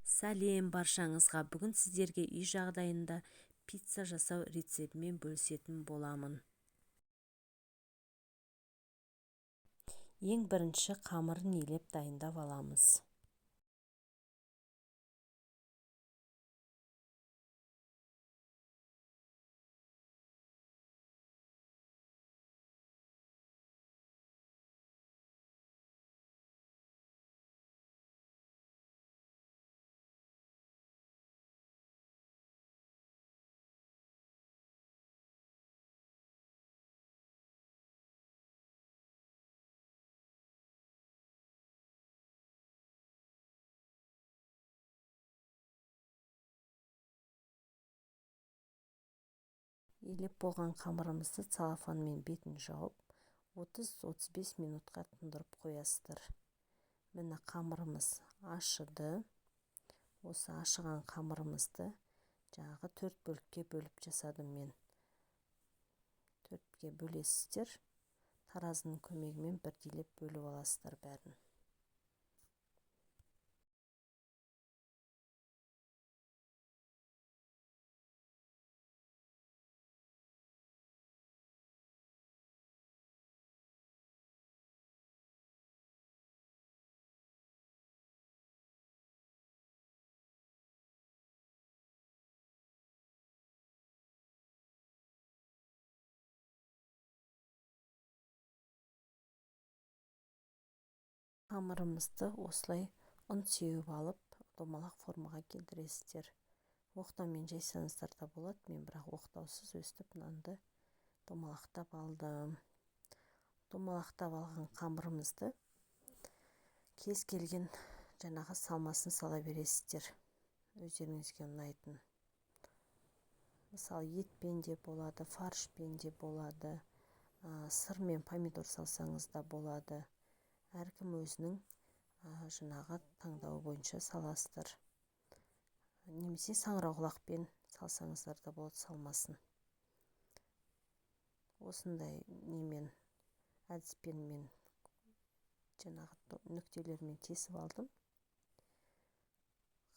Сәлем баршаңызға. Бүгін сіздерге үй жағдайында пицца жасау рецебімен бөлісетін боламын. Ең бірінші қамырын елеп дайындап аламыз. Елеп болған қамырымызды целлофанмен бетін жауып 30-35 минутқа тұндырып қоясыздар. Міне қамырымыз ашыды. Осы ашыған қамырымызды жаңағы 4 бөлікке бөліп жасадым мен. 4-ке бөлесіздер. Таразының көмегімен бірдейлеп бөліп аласыздар бәрін. Қамырымызды осылай ұн сеуіп алып, домалақ формаға келтіресіздер. Оқтаумен жайсаңыздар да болады. Мен бірақ оқтаусыз өстіп нанды домалақтап алдым. Домалақтап алған қамырымызды кез келген жаңағы салмасын сала бересіздер. Өздеріңізге ұнайтын. Мысалы, етпен де болады, фаршпен де болады, сыр мен помидор салсаңыз да болады. Әркім өзінің жаңағы таңдауы бойынша саласыздар. Немесе саңырауқұлақпен салсаңыздар да болады, салмасын. Осындай немен әдіспен мен жаңағы нүктелермен тесіп алдым.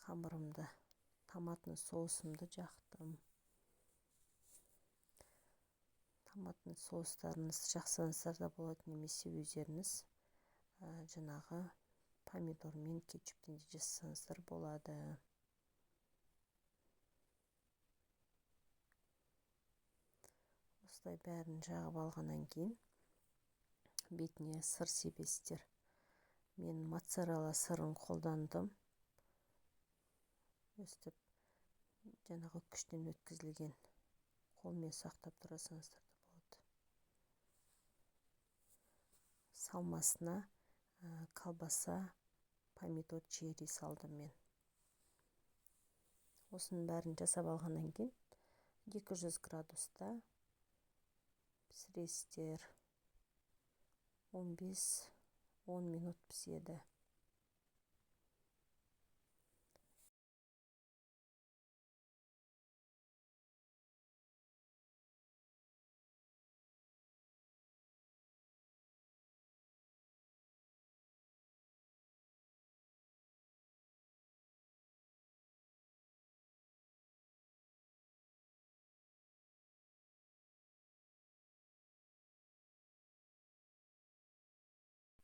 Қамырымды, томатный соусымды жақтым. Томатный соустарыңыз жақсаңыздар да болады, немесе өздеріңіз жаңағы помидормен, кетчуптен де жасасаңыздар болады. Осылай бәрін жағып алғаннан кейін бетіне сыр себесіздер. Мен моцарелла сырын қолдандым. Өстіп жаңағы күштен өткізілген, қолмен сақтап тұрасаңыздар да болады. Салмасына колбаса, помидор, черри салдым мен. Осының бәрін жасап алғаннан кейін 200 градуста пісіресіздер. 15-10 минут піседі.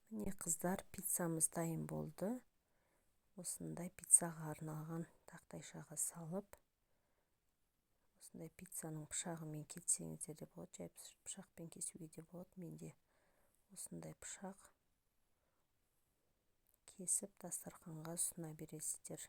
Міне қыздар, пиццамыз дайын болды. Осындай пиццаға арналған тақтайшаға салып, осындай пиццаның пышағымен кетсеңіздер де болады, жай пышақпен кесуге де болады. Менде осындай пышақ, кесіп дастарханға ұсына бересіздер.